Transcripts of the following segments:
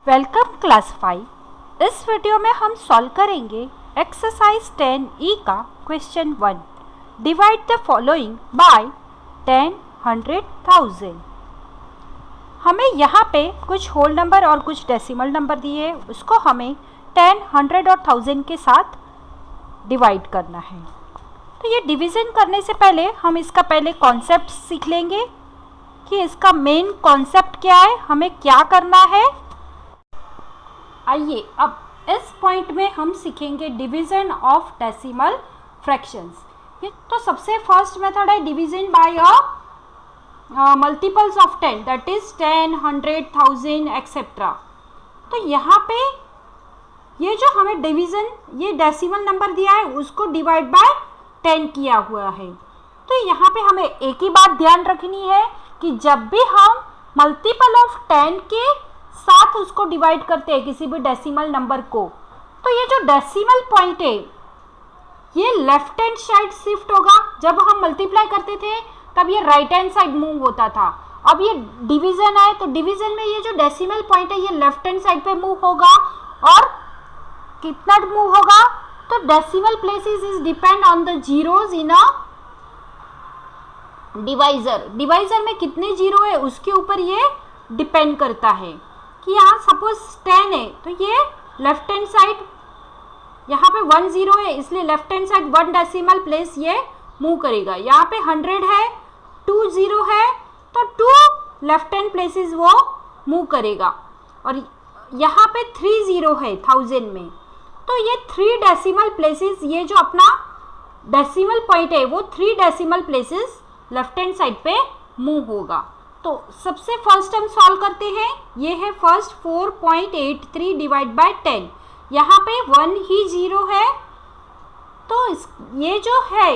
Welcome class 5। इस video में हम सॉल्व करेंगे एक्सरसाइज 10E का question 1। Divide the following bye 10, 100, 1000। हमें यहाँ पे कुछ होल नंबर और कुछ डेसिमल नंबर दिए, उसको हमें 10, 100 और 1000 के साथ डिवाइड करना है। तो ये डिवीज़न करने से पहले हम इसका पहले कॉन्सेप्ट सीख लेंगे कि इसका मेन कॉन्सेप्ट क्या है, हमें क्या करना है। आइए अब इस पॉइंट में हम सीखेंगे डिवीज़न ऑफ डेसिमल फ्रैक्शंस। तो सबसे फर्स्ट मेथड है division by multiples of 10, that is 10, 100, 1000 etcetera. तो यहाँ पे ये जो हमें डिवीज़न, ये डेसिमल नंबर दिया है उसको डिवाइड बाय 10 किया हुआ है। तो यहाँ पे हमें एक ही बात ध्यान रखनी है कि जब भी हम मल्टीपल ऑफ 10 के साथ उसको डिवाइड करते हैं किसी भी डेसिमल नंबर को, तो ये जो डेसिमल पॉइंट है ये लेफ्ट हैंड साइड शिफ्ट होगा। जब हम मल्टीप्लाई करते थे तब ये राइट हैंड साइड मूव होता था। अब ये डिवीजन है तो डिवीजन में ये जो डेसिमल पॉइंट है ये लेफ्ट हैंड साइड पे मूव होगा। और कितना मूव होगा, तो decimal places is depend on the zeros in a divisor. Divisor में कितने जीरो है उसके ऊपर ये डिपेंड करता है। कि यहाँ सपोज 10 है तो ये लेफ्ट हैंड साइड, यहाँ पे 1 0 है इसलिए left hand side 1 decimal place ये मूव करेगा। यहाँ पे 100 है, 2 0 है तो 2 लेफ्ट हैंड प्लेसेस वो मूव करेगा। और यहाँ पे 3 0 है 1000 में, तो ये 3 डेसिमल प्लेसेस, ये जो अपना डेसिमल पॉइंट है वो 3 decimal places left hand side पे मूव होगा। तो सबसे फर्स्ट हम सॉल्व करते हैं। ये है फर्स्ट 4.83 डिवाइड बाय 10। यहाँ पे 1 ही 0 है तो ये जो है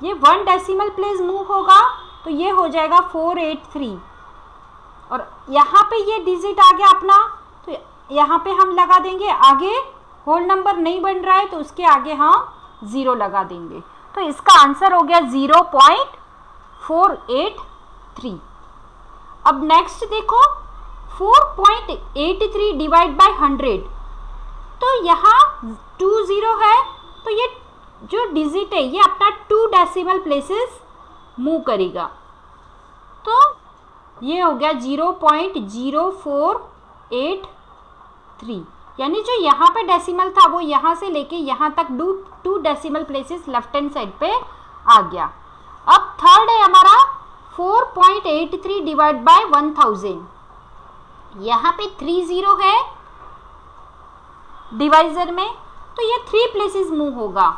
ये 1 डेसिमल प्लेस मूव होगा तो ये हो जाएगा 483। और यहाँ पे ये डिजिट आ गया अपना, तो यहाँ पे हम लगा देंगे। आगे होल नंबर नहीं बन रहा है तो उसके आगे हम 0 लगा देंगे। तो इसका आंसर हो गया 0.483। अब नेक्स्ट देखो 4.83 डिवाइड बाय 100। तो यहाँ 2 0 है तो ये जो डिजिट है ये अपना 2 डेसिमल प्लेसेस मूव करेगा। तो ये हो गया 0.0483। यानी जो यहाँ पे डेसिमल था वो यहाँ से लेके यहाँ तक 2 decimal places left hand side पे आ गया। अब थर्ड है हमारा 4.83 डिवाइड बाय 1000। यहाँ पे 3 0 है डिवाइजर में तो ये 3 प्लेसेस मूव होगा।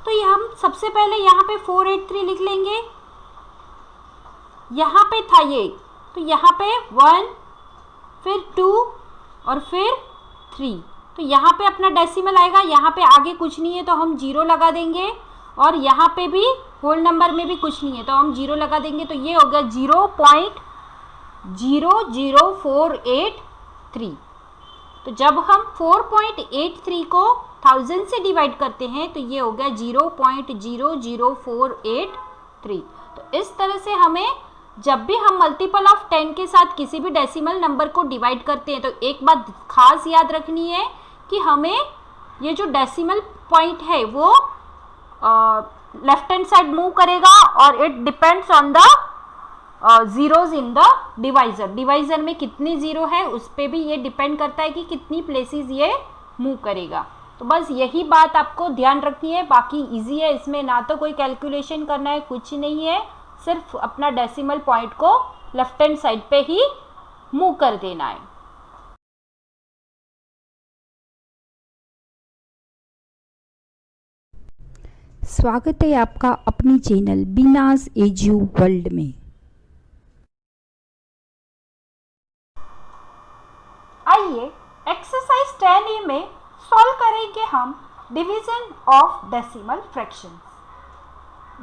तो ये हम सबसे पहले यहाँ पे 483 लिख लेंगे। यहाँ पे था ये, तो यहाँ पे 1, फिर 2 और फिर 3। तो यहाँ पे अपना डेसिमल आएगा। यहाँ पे आगे कुछ नहीं है तो हम 0 लगा देंगे। और यहाँ पे भी होल नंबर में भी कुछ नहीं है तो हम 0 लगा देंगे। तो ये हो गया 0.00483। तो जब हम 4.83 को 1000 से डिवाइड करते हैं तो ये हो गया 0.00483। तो इस तरह से हमें जब भी हम मल्टीपल ऑफ 10 के साथ किसी भी डेसिमल नंबर को डिवाइड करते हैं तो एक बात खास याद रखनी है कि हमें ये जो डेसिमल पॉइंट है वो लेफ्ट हैंड साइड मूव करेगा और it depends on the zeros in the divisor. Divisor में कितने जीरो है उस पर भी ये डिपेंड करता है कि कितनी प्लेसेस ये मूव करेगा। तो बस यही बात आपको ध्यान रखनी है। बाकी इजी है, इसमें ना तो कोई कैलकुलेशन करना है, कुछ नहीं है, सिर्फ अपना डेसिमल पॉइंट को लेफ्ट हैंड साइड पे ही मूव कर देना है। स्वागत है आपका अपनी चैनल बीनाज एजू वर्ल्ड में। आइए एक्सरसाइज 10A में सॉल्व करेंगे हम division of decimal fractions.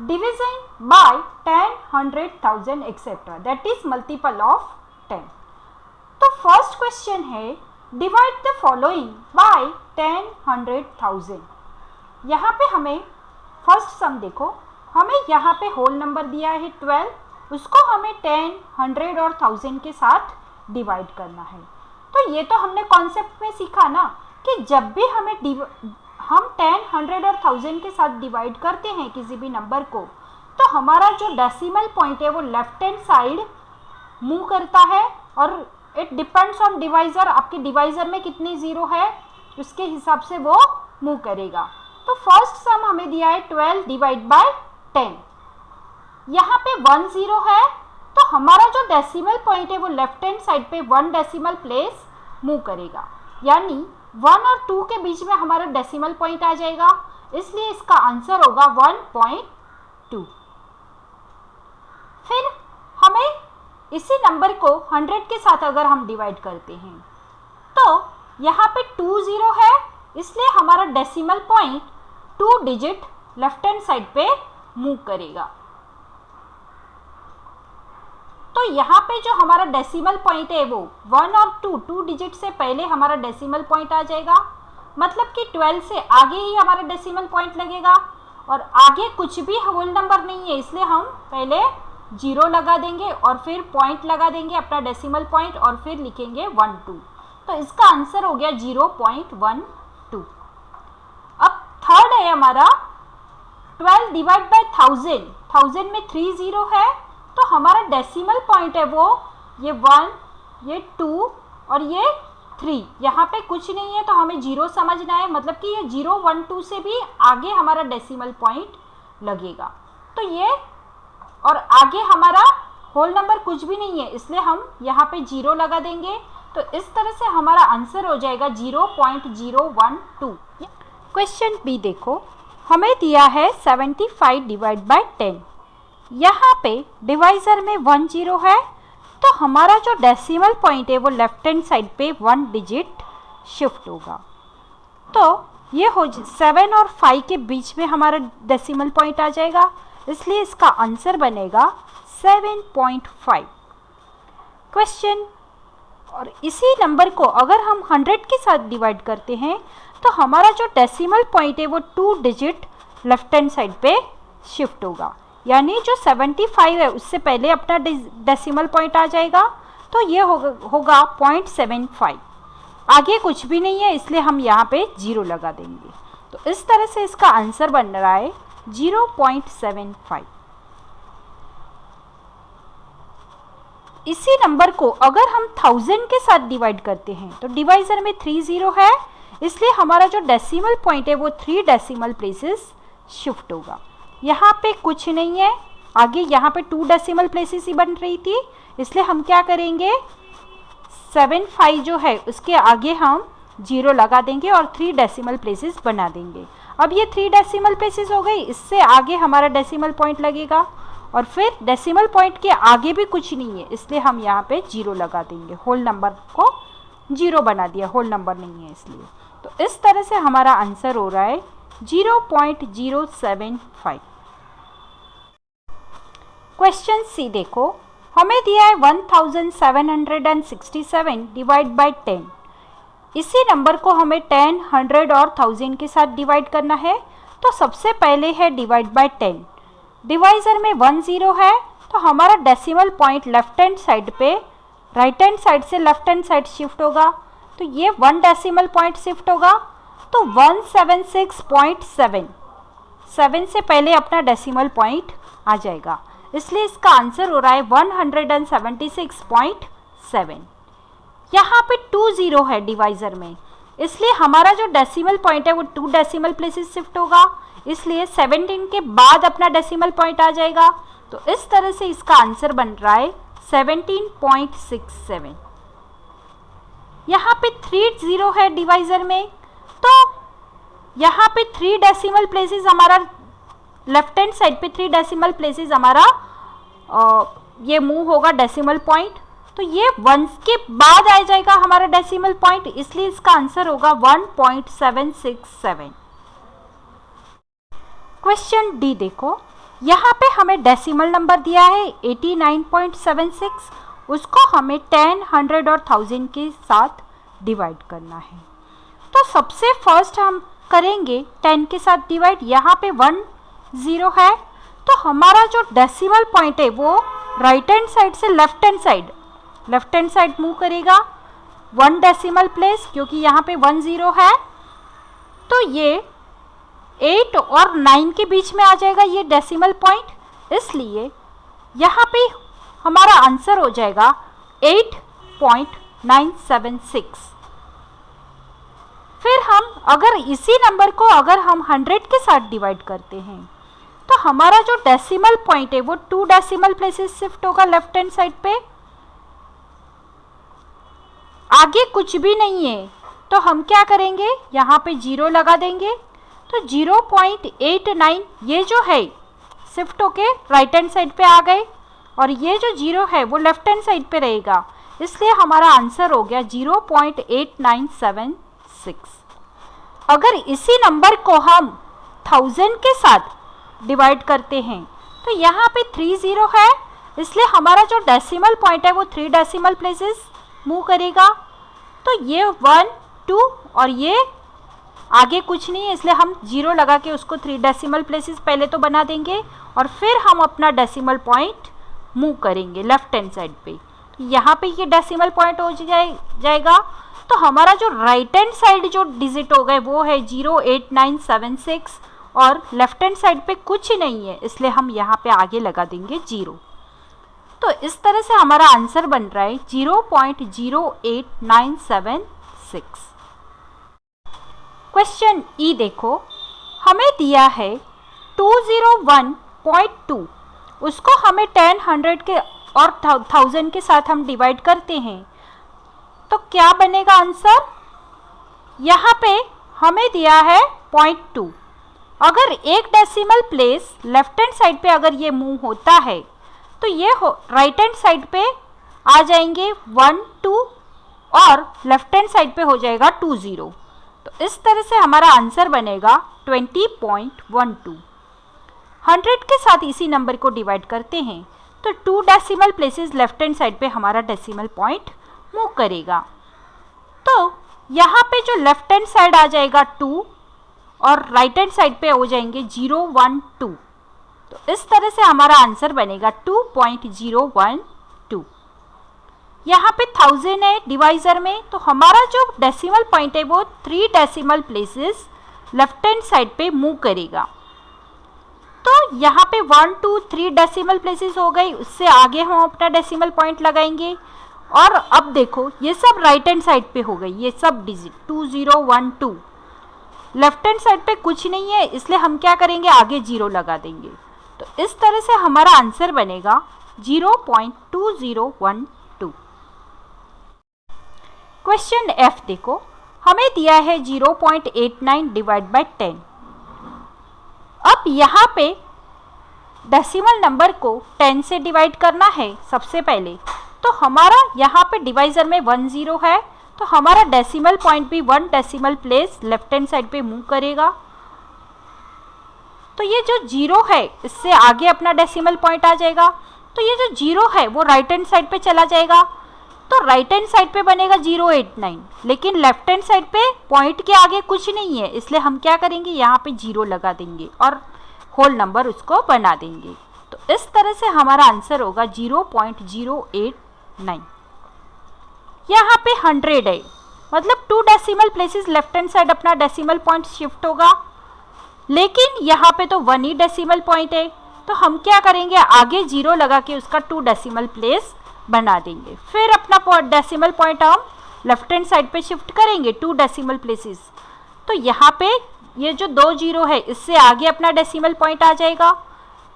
Division bye 10, 100, 1000 etcetera, that is multiple of 10। तो फर्स्ट क्वेश्चन है डिवाइड द फॉलोइंग बाय 10, 100, 1000। यहाँ पे हमें फर्स्ट सम देखो, हमें यहाँ पे होल नंबर दिया है 12, उसको हमें 10, 100 और 1000 के साथ डिवाइड करना है। तो ये तो हमने कॉन्सेप्ट में सीखा ना कि जब भी हम 10, 100 और 1000 के साथ डिवाइड करते हैं किसी भी नंबर को, तो हमारा जो डेसिमल पॉइंट है वो लेफ्ट हैंड साइड मूव करता है और इट डिपेंड्स ऑन डिवाइज़र, आपके डिवाइज़र में कितने ज़ीरो है उसके हिसाब से वो मूव करेगा। तो फर्स्ट सम हमें दिया है 12 डिवाइड बाय 10, यहाँ पे 1 0 है, तो हमारा जो डेसिमल पॉइंट है वो लेफ्ट हैंड साइड पे 1 डेसिमल प्लेस मूव करेगा, यानी 1 और 2 के बीच में हमारा डेसिमल पॉइंट आ जाएगा, इसलिए इसका आंसर होगा 1.2। फिर हमें इसी नंबर को 100 के साथ अगर हम डिवाइड करते हैं तो यहाँ पे 2 0 है, इसलिए हमारा decimal point 2 digit left hand side पे मूव करेगा। तो यहाँ पे जो हमारा डेसिमल पॉइंट है वो 1 और 2 डिजिट से पहले हमारा डेसिमल पॉइंट आ जाएगा, मतलब कि 12 से आगे ही हमारा डेसिमल पॉइंट लगेगा और आगे कुछ भी होल नंबर नहीं है, इसलिए हम पहले 0 लगा देंगे और फिर पॉइंट लगा देंगे अपना डेसिमल पॉइंट और फिर लिखेंगे 1 2। तो इसका आंसर हो गया 0.12। अब थर्ड है हमारा 12 डिवाइड बाय 1000, 1000 में 3 0 है, तो हमारा डेसिमल पॉइंट है वो ये 1, ये 2 और ये 3, यहाँ पे कुछ नहीं है तो हमें 0 समझना है, मतलब कि ये 0 1 2 से भी आगे हमारा डेसिमल पॉइंट लगेगा। तो ये और आगे हमारा होल नंबर कुछ भी नहीं है, इसलिए हम यहाँ पे 0 लगा देंगे। तो इस तरह से हमारा आंसर हो जाएगा 0.012। क्वेश्चन बी देखो, हमें दिया है 75 डिवाइड बाय 10, यहाँ पे डिवाइज़र में 1 0 है, तो हमारा जो डेसिमल पॉइंट है वो लेफ्ट हैंड साइड पे 1 डिजिट शिफ्ट होगा। तो ये हो 7 और 5 के बीच में हमारा डेसिमल पॉइंट आ जाएगा, इसलिए इसका आंसर बनेगा 7.5। क्वेश्चन, और इसी नंबर को अगर हम 100 के साथ डिवाइड करते हैं तो हमारा जो डेसिमल पॉइंट है वो 2 डिजिट लेफ्ट हैंड साइड पे शिफ्ट होगा, यानी जो 75 है उससे पहले अपना डेसिमल पॉइंट आ जाएगा, तो ये होगा 0.75। आगे कुछ भी नहीं है, इसलिए हम यहाँ पे 0 लगा देंगे। तो इस तरह से इसका आंसर बन रहा है 0.75। इसी नंबर को अगर हम 1000 के साथ डिवाइड करते हैं तो डिवाइज़र में 3 0 है, इसलिए हमारा जो डेसिमल पॉइंट है वो 3 डेसिमल प्लेसेस शिफ्ट होगा। यहाँ पे कुछ नहीं है, आगे यहाँ पे 2 डेसिमल प्लेसेस ही बन रही थी, इसलिए हम क्या करेंगे 75 जो है उसके आगे हम 0 लगा देंगे और 3 डेसिमल प्लेसेस बना देंगे। अब ये 3 डेसिमल प्लेसेस हो गई, इससे आगे हमारा डेसिमल पॉइंट लगेगा और फिर डेसिमल पॉइंट के आगे भी कुछ नहीं है, इसलिए हम यहाँ पे 0 लगा देंगे। होल नंबर को 0 बना दिया, होल नंबर नहीं है इसलिए। तो इस तरह से हमारा आंसर हो रहा है 0.075। क्वेश्चन सी देखो, हमें दिया है 1767 डिवाइड बाय 10। इसी नंबर को हमें 10, 100 और 1000 के साथ डिवाइड करना है, तो सबसे पहले है डिवाइड बाय 10। डिवाइज़र में 1 0 है, तो हमारा decimal point left hand side पे राइट हैंड साइड से लेफ्ट हैंड साइड शिफ्ट होगा, तो ये 1 डेसिमल पॉइंट शिफ्ट होगा, तो 176.7, 7 से पहले अपना डेसिमल पॉइंट आ जाएगा, इसलिए इसका आंसर हो रहा है 176.7। यहाँ पे 2 0 है डिवाइज़र में, इसलिए हमारा जो डेसिमल पॉइंट है वो 2 डेसिमल प्लेसेस शिफ्ट होगा, इसलिए 17 के बाद अपना डेसिमल पॉइंट आ जाएगा। तो इस तरह से इसका आंसर बन रहा है 17.67। यहाँ पे 3 0 है डिवाइज़र में, तो यहाँ पे 3 डेसिमल प्लेसेस हमारा लेफ्ट हैंड साइड पे 3 डेसिमल प्लेसेस हमारा ये मूव होगा डेसिमल पॉइंट, तो ये 1 के बाद आ जाएगा हमारा डेसिमल पॉइंट, इसलिए इसका आंसर होगा 1.767। क्वेश्चन डी देखो, यहाँ पे हमें डेसिमल नंबर दिया है 89.76, उसको हमें 10, 100 और 1000 के साथ डिवाइड करना है। तो सबसे फर्स्ट हम करेंगे 10 के साथ डिवाइड, यहाँ पे 1 0 है, तो हमारा जो डेसिमल पॉइंट है वो राइट हैंड साइड से लेफ्ट हैंड साइड मूव करेगा, 1 डेसिमल प्लेस, क्योंकि यहाँ पे 1 0 है, तो ये 8 और 9 के बीच में आ जाएगा ये डेसिमल पॉइंट, इसलिए यहाँ पे हमारा आंसर हो जाएगा 8.976। फिर हम अगर इसी नंबर को अगर हम 100 के साथ डिवाइड करते हैं तो हमारा जो डेसिमल पॉइंट है वो 2 डेसिमल प्लेसेस शिफ्ट होगा लेफ्ट हैंड साइड पे, आगे कुछ भी नहीं है, तो हम क्या करेंगे यहाँ पे 0 लगा देंगे, तो 0.89 ये जो है शिफ्ट होके राइट हैंड साइड पे आ गए, और ये जो 0 है वो लेफ्ट हैंड साइड पे रहेगा, इसलिए हमारा आंसर हो गया 0.8976। अगर इसी नंबर को हम 1000 के साथ डिवाइड करते हैं तो यहाँ पे 3 0 है, इसलिए हमारा जो डेसिमल पॉइंट है वो 3 डेसिमल प्लेसेस मूव करेगा, तो ये 1 2 और ये आगे कुछ नहीं है, इसलिए हम 0 लगा के उसको 3 डेसिमल प्लेसेस पहले तो बना देंगे और फिर हम अपना डेसिमल पॉइंट मूव करेंगे लेफ्ट हैंड साइड पे। यहाँ पे ये डेसिमल पॉइंट हो जाएगा, तो हमारा जो राइट हैंड साइड जो डिजिट हो गए वो है 0.8976 और लेफ्ट हैंड साइड पे कुछ नहीं है, इसलिए हम यहाँ पे आगे लगा देंगे 0। तो इस तरह से हमारा आंसर बन रहा है 0.08976। क्वेश्चन ई देखो, हमें दिया है 201.2, उसको हमें 10 100 के और 1000 के साथ हम डिवाइड करते हैं तो क्या बनेगा आंसर। यहाँ पे हमें दिया है 0.2, अगर एक decimal place left hand side पे अगर ये मूव होता है तो ये राइट हैंड साइड पे आ जाएंगे 1 2 और लेफ्ट हैंड साइड पे हो जाएगा 2 0, तो इस तरह से हमारा आंसर बनेगा 20.12। 100 के साथ इसी नंबर को डिवाइड करते हैं तो 2 decimal places left hand side पे हमारा डेसिमल पॉइंट मूव करेगा, तो यहाँ पे जो लेफ्ट हैंड साइड आ जाएगा 2 और राइट हैंड साइड पे हो जाएंगे 0 1 2, तो इस तरह से हमारा आंसर बनेगा 2.012। यहाँ पे 1000 है डिवाइजर में, तो हमारा जो डेसिमल पॉइंट है वो 3 decimal places left hand side पे मूव करेगा, तो यहाँ पे 1 2 3 डेसिमल प्लेसेस हो गई, उससे आगे हम अपना डेसिमल पॉइंट लगाएंगे, और अब देखो ये सब राइट हैंड साइड पे हो गई, ये सब डिजिट 2 0 1 2, लेफ्ट हैंड साइड पे कुछ नहीं है, इसलिए हम क्या करेंगे आगे 0 लगा देंगे, तो इस तरह से हमारा आंसर बनेगा 0.2012। क्वेश्चन एफ देखो, हमें दिया है 0.89 डिवाइड बाय 10। अब यहाँ पे डेसिमल नंबर को 10 से डिवाइड करना है सबसे पहले, तो हमारा यहाँ पे डिवाइजर में 1 0 है, तो हमारा डेसिमल पॉइंट भी 1 decimal place left hand side पे मूव करेगा, तो ये जो 0 है इससे आगे अपना डेसिमल पॉइंट आ जाएगा, तो ये जो 0 है वो राइट हैंड साइड पे चला जाएगा, तो राइट हैंड साइड पे बनेगा 089, लेकिन लेफ्ट हैंड साइड पे पॉइंट के आगे कुछ नहीं है, इसलिए हम क्या करेंगे यहाँ पे 0 लगा देंगे और होल नंबर उसको बना देंगे, तो इस तरह से हमारा आंसर होगा 0.089। यहाँ पे 100 है, मतलब 2 decimal places left hand side अपना डेसिमल पॉइंट शिफ्ट होगा, लेकिन यहाँ पे तो 1 ही डेसिमल पॉइंट है, तो हम क्या करेंगे आगे 0 लगा के उसका 2 डेसिमल प्लेस बना देंगे, फिर अपना डेसिमल पॉइंट हम लेफ्ट हैंड साइड पे शिफ्ट करेंगे 2 डेसिमल प्लेसेस, तो यहाँ पे ये जो 2 0 है इससे आगे अपना डेसिमल पॉइंट आ जाएगा,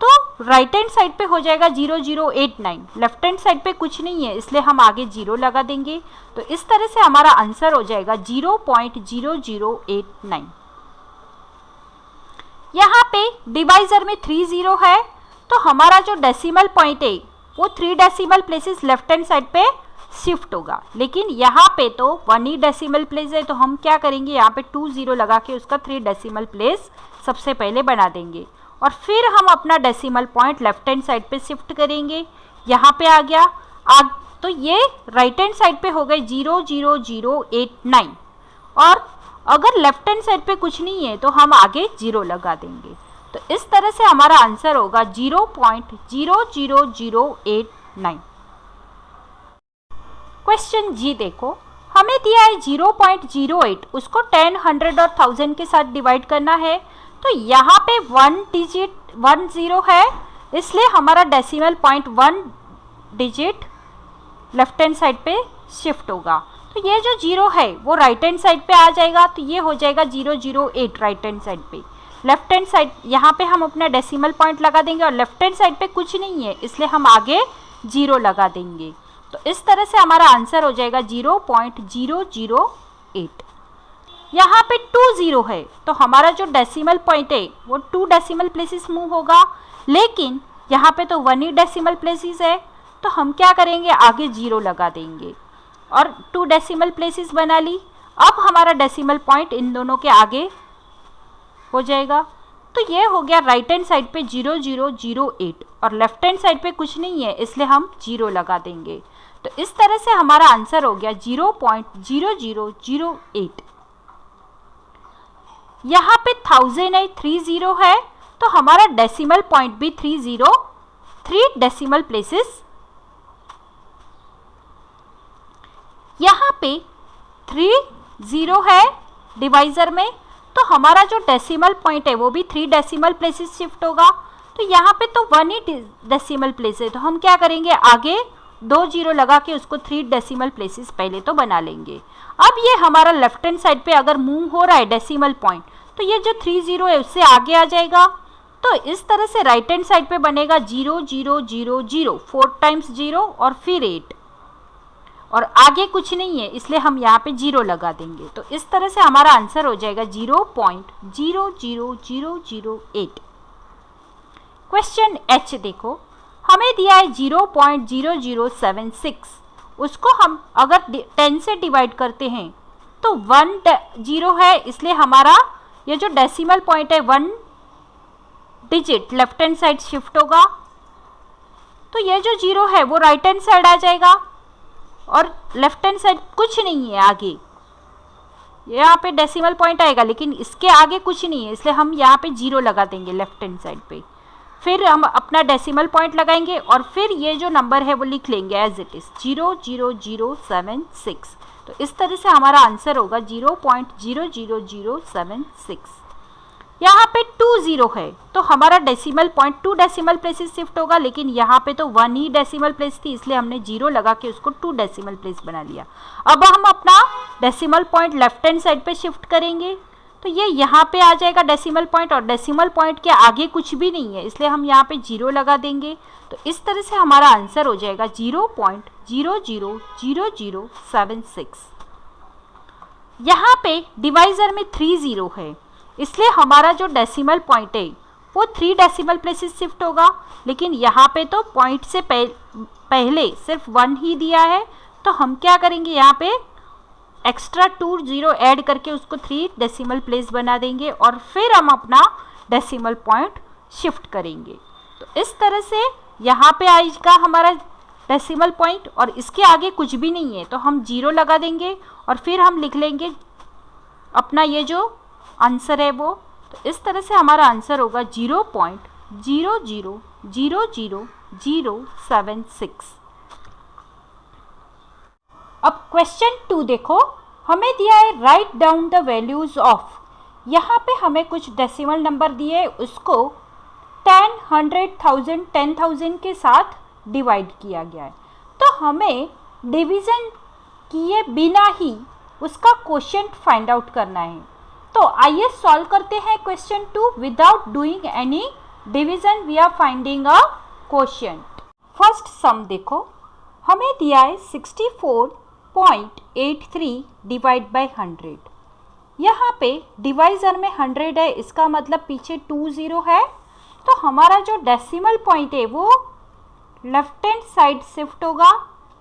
तो राइट हैंड साइड पे हो जाएगा 0089, लेफ्ट हैंड साइड पे कुछ नहीं है, इसलिए हम आगे 0 लगा देंगे, तो इस तरह से हमारा आंसर हो जाएगा 0.0089। यहाँ पे डिवाइजर में 3 0 है, तो हमारा जो डेसिमल पॉइंट है वो 3 decimal places left hand side पे शिफ्ट होगा, लेकिन यहाँ पे तो 1 ही डेसिमल प्लेस है, तो हम क्या करेंगे यहाँ पे 2 0 लगा के उसका 3 डेसिमल प्लेस सबसे पहले बना देंगे, और फिर हम अपना decimal point left hand side पे शिफ्ट करेंगे, यहाँ पे आ गया तो ये राइट हैंड साइड पे हो गए 00089, और अगर लेफ्ट हैंड साइड पे कुछ नहीं है तो हम आगे 0 लगा देंगे, तो इस तरह से हमारा आंसर होगा 0.00089। क्वेश्चन जी देखो, हमें दिया है 0.08, उसको 10, 100 और 1000 के साथ डिवाइड करना है। तो यहाँ पे 1 डिजिट 1 0 है, इसलिए हमारा decimal point 1 digit left hand side पे शिफ्ट होगा। तो ये जो 0 है वो राइट हैंड साइड पे आ जाएगा, तो ये हो जाएगा 008 राइट हैंड साइड पे। लेफ्ट हैंड साइड यहाँ पे हम अपना डेसिमल पॉइंट लगा देंगे और लेफ्ट हैंड साइड पे कुछ नहीं है, इसलिए हम आगे 0 लगा देंगे। तो इस तरह से हमारा आंसर हो जाएगा 0.008। यहाँ पे 2 0 है, तो हमारा जो डेसिमल पॉइंट है वो 2 डेसिमल प्लेसेस मूव होगा, लेकिन यहाँ पे तो 1 ही डेसिमल प्लेसेस है, तो हम क्या करेंगे, आगे 0 लगा देंगे और 2 डेसिमल प्लेसेस बना ली। अब हमारा डेसिमल पॉइंट इन दोनों के आगे हो जाएगा। तो ये हो गया राइट हैंड साइड पे 0008 और लेफ्ट हैंड साइड पे कुछ नहीं है, इसलिए हम 0 लगा देंगे। तो इस तरह से हमारा आंसर हो गया 0.0008। यहाँ पे 1000 है, 30 है, तो हमारा डेसिमल पॉइंट भी 3 डेसिमल प्लेसेस। यहाँ पे 30 है डिवाइजर में, तो हमारा जो डेसिमल पॉइंट है वो भी 3 डेसिमल प्लेसेस शिफ्ट होगा। तो यहाँ पे तो 1 ही डेसिमल प्लेस है, तो हम क्या करेंगे, आगे 2 0 लगा के उसको 3 डेसिमल प्लेसेस पहले तो बना लेंगे। अब ये हमारा लेफ्ट हैंड साइड पे अगर मूव हो रहा है डेसिमल पॉइंट, तो ये जो 30 है उससे आगे आ जाएगा। तो इस तरह से राइट हैंड साइड पे बनेगा 0000, 4 टाइम्स 0 और फिर 8, और आगे कुछ नहीं है, इसलिए हम यहाँ पे 0 लगा देंगे। तो इस तरह से हमारा आंसर हो जाएगा 0.00008। क्वेश्चन H देखो, हमें दिया है 0.0076, उसको हम अगर 10 से डिवाइड करते हैं तो 1 0 है, इसलिए हमारा ये जो डेसिमल पॉइंट है 1 digit left hand side shift होगा। तो ये जो 0 है वो राइट हैंड साइड आ जाएगा और लेफ्ट हैंड साइड कुछ नहीं है आगे। यहाँ पे डेसिमल पॉइंट आएगा, लेकिन इसके आगे कुछ नहीं है, इसलिए हम यहाँ पे 0 लगा देंगे लेफ्ट हैंड साइड पे। फिर हम अपना डेसिमल पॉइंट लगाएंगे और फिर ये जो नंबर है वो लिख लेंगे एज इट इज 00076। तो इस तरह से हमारा आंसर होगा 0.00076। यहाँ पे 2 0 है, तो हमारा decimal point 2 decimal places shift होगा, लेकिन यहाँ पे तो 1 ही डेसिमल प्लेस थी, इसलिए हमने 0 लगा के उसको 2 डेसिमल प्लेस बना लिया। अब हम अपना decimal point left hand side पे शिफ्ट करेंगे, तो ये यहाँ पे आ जाएगा डेसिमल पॉइंट, और डेसिमल पॉइंट के आगे कुछ भी नहीं है, इसलिए हम यहाँ पे 0 लगा देंगे। तो इस तरह से हमारा आंसर हो जाएगा 0.00076। यहाँ पे डिवाइजर में 3 0 है, इसलिए हमारा जो डेसिमल पॉइंट है वो 3 डेसिमल प्लेसेस शिफ्ट होगा, लेकिन यहाँ पे तो पॉइंट से पहले सिर्फ 1 ही दिया है, तो हम क्या करेंगे, यहाँ पे एक्स्ट्रा 2 0 ऐड करके उसको 3 डेसिमल प्लेस बना देंगे और फिर हम अपना डेसिमल पॉइंट शिफ्ट करेंगे। तो इस तरह से यहाँ पे आएगा हमारा डेसिमल पॉइंट और इसके आगे कुछ भी नहीं है, तो हम 0 लगा देंगे और फिर हम लिख लेंगे अपना ये जो आंसर है वो। तो इस तरह से हमारा आंसर होगा 0.0000076। अब क्वेश्चन 2 देखो, हमें दिया है write down the values of. यहाँ पे हमें कुछ डेसिमल नंबर दिए, उसको 10, 100, 1000, 10,000 के साथ डिवाइड किया गया है। तो हमें डिवीज़न किए बिना ही उसका क्वोशिएंट फाइंड आउट करना है। तो आइए सॉल्व करते हैं question 2 without doing any division, we are finding a quotient. First sum देखो, हमें दिया है 64.83 डिवाइड बाय 100। यहाँ पे डिवाइजर में 100 है, इसका मतलब पीछे 2 0 है, तो हमारा जो डेसिमल पॉइंट है वो लेफ्ट हैंड साइड शिफ्ट होगा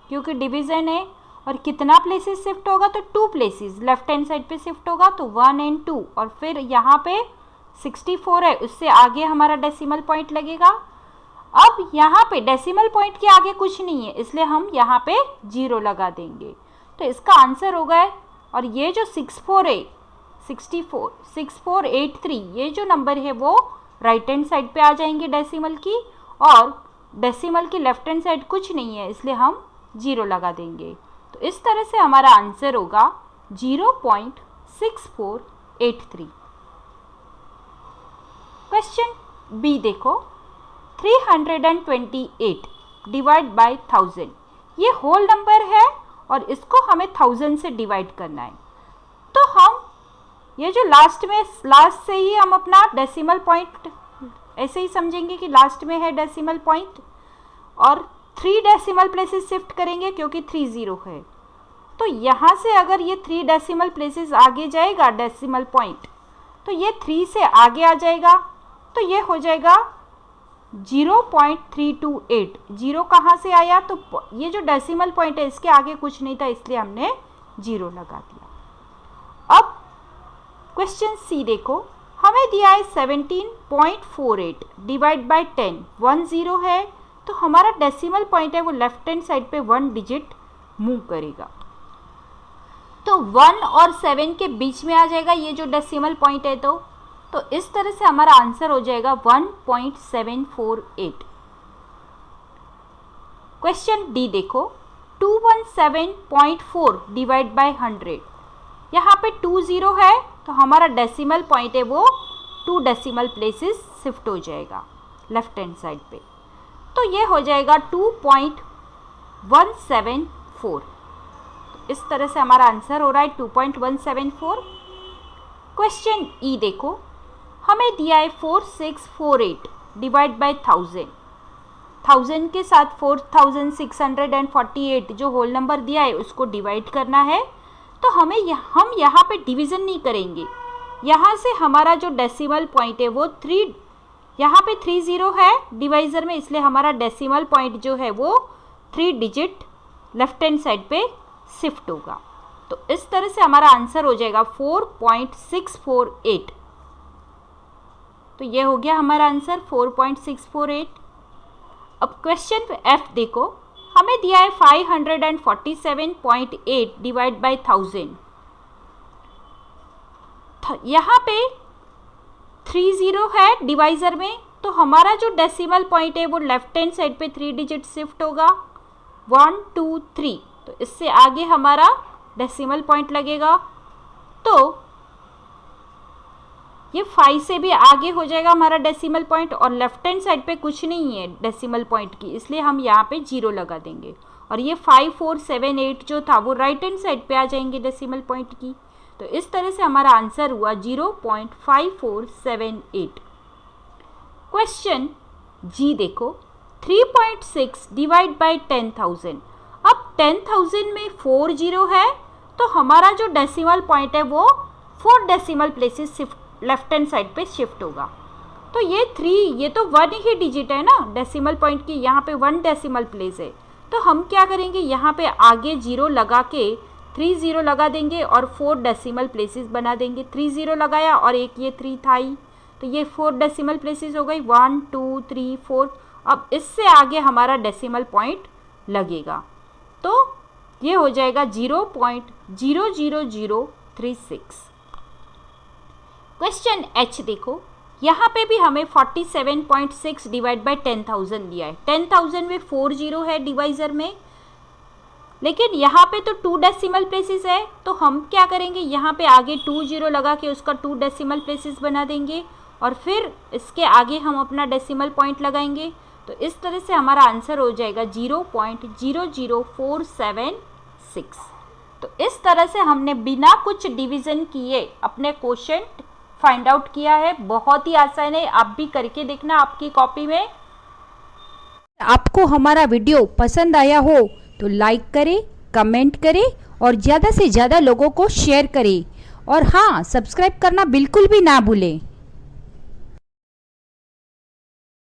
क्योंकि डिवीज़न है। और कितना प्लेसेस शिफ्ट होगा, तो 2 प्लेसेस लेफ्ट हैंड साइड पे शिफ्ट होगा, तो 1 और 2, और फिर यहाँ पे 64 है, उससे आगे हमारा डेसिमल पॉइंट लगेगा। अब यहाँ पे डेसिमल पॉइंट के आगे कुछ नहीं है, इसलिए हम यहाँ पे 0 लगा देंगे। तो इसका आंसर होगा, और ये जो 64 है 6483, ये जो नंबर है वो राइट हैंड साइड पे आ जाएंगे डेसिमल की, और डेसिमल की लेफ्ट हैंड साइड कुछ नहीं है, इसलिए हम 0 लगा देंगे। तो इस तरह से हमारा आंसर होगा 0.6483। क्वेश्चन बी देखो, 328 डिवाइड बाय 1000, ये होल नंबर है और इसको हमें 1000 से डिवाइड करना है। तो हम ये जो लास्ट से ही हम अपना डेसिमल पॉइंट ऐसे ही समझेंगे कि लास्ट में है डेसिमल पॉइंट, और 3 डेसिमल प्लेसेस शिफ्ट करेंगे क्योंकि 30 है। तो यहाँ से अगर ये 3 डेसिमल प्लेसेस आगे जाएगा डेसिमल पॉइंट, तो ये 3 से आगे आ जाएगा, तो ये हो जाएगा 0.328। 0 कहाँ से आया, तो ये जो डेसिमल पॉइंट है इसके आगे कुछ नहीं था, इसलिए हमने 0 लगा दिया। अब क्वेश्चन सी देखो, हमें दिया है 17.48 डिवाइड बाय 10, 10 है, तो हमारा डेसिमल पॉइंट है वो लेफ्ट हैंड साइड पे 1 डिजिट मूव करेगा। तो 1 और 7 के बीच में आ जाएगा ये जो डेसिमल पॉइंट है। तो इस तरह से हमारा आंसर हो जाएगा 1.748। क्वेश्चन डी देखो, 217.4 डिवाइड बाय 100, यहाँ पे 20 है, तो हमारा डेसिमल पॉइंट है वो 2 डेसिमल प्लेसेस शिफ्ट हो जाएगा लेफ्ट हैंड साइड पे, तो ये हो जाएगा 2.174। इस तरह से हमारा आंसर हो रहा है 2.174। क्वेश्चन ई देखो, हमें दिया है 4648 डिवाइड बाय 1000, 1000 के साथ 4648 जो होल नंबर दिया है उसको डिवाइड करना है। तो हम यहाँ पे डिवीज़न नहीं करेंगे, यहाँ से हमारा जो डेसिमल पॉइंट है वो 3, यहाँ पे 30 है डिवाइज़र में, इसलिए हमारा डेसिमल पॉइंट जो है वो 3 डिजिट लेफ्ट हैंड साइड पे शिफ्ट होगा। तो इस तरह से हमारा आंसर हो जाएगा 4.648। तो ये हो गया हमारा आंसर 4.648। अब क्वेश्चन एफ देखो, हमें दिया है 547.8 डिवाइड बाय 1000, यहाँ पे 30 है डिवाइज़र में, तो हमारा जो डेसिमल पॉइंट है वो लेफ्ट हैंड साइड पे 3 डिजिट शिफ्ट होगा 1 2 3, तो इससे आगे हमारा डेसिमल पॉइंट लगेगा। तो ये 5 से भी आगे हो जाएगा हमारा डेसिमल पॉइंट, और लेफ्ट हैंड साइड पे कुछ नहीं है डेसिमल पॉइंट की, इसलिए हम यहाँ पे 0 लगा देंगे, और ये 5478 जो था वो राइट हैंड साइड पे आ जाएंगे डेसिमल पॉइंट की। तो इस तरह से हमारा आंसर हुआ 0.5478। क्वेश्चन जी देखो, 3.6 डिवाइड बाय 10,000, अब 10,000 में 40 है, तो हमारा जो डेसिमल पॉइंट है वो 4 decimal places shift left hand side पे शिफ्ट होगा। तो ये 3, ये तो 1 ही डिजिट है ना डेसिमल पॉइंट की, यहाँ पे 1 डेसिमल प्लेस है, तो हम क्या करेंगे यहाँ पे आगे 0 लगा के 30 लगा देंगे और 4 डेसिमल प्लेसेस बना देंगे। 30 लगाया और एक ये 3 था ही, तो ये 4 डेसिमल प्लेसेस हो गई, 1 2 3 4। अब इससे आगे हमारा डेसिमल पॉइंट लगेगा, तो ये हो जाएगा 0.00036। क्वेश्चन एच देखो, यहाँ पे भी हमें 47.6 डिवाइड बाय 10,000 दिया है। 10,000 में 40 है डिवाइज़र में, लेकिन यहाँ पे तो 2 डेसिमल प्लेसेस है, तो हम क्या करेंगे यहाँ पे आगे 20 लगा के उसका 2 डेसिमल प्लेसेस बना देंगे, और फिर इसके आगे हम अपना डेसिमल पॉइंट लगाएंगे। तो इस तरह से हमारा आंसर हो जाएगा 0.00476। तो इस तरह से हमने बिना कुछ डिवीज़न किए अपने क्वेश्चन फाइंड आउट किया है। बहुत ही आसान है, आप भी करके देखना आपकी कॉपी में। आपको हमारा वीडियो पसंद आया हो तो लाइक करें, कमेंट करें और ज़्यादा से ज़्यादा लोगों को शेयर करें, और हाँ, सब्सक्राइब करना बिल्कुल भी ना भूलें।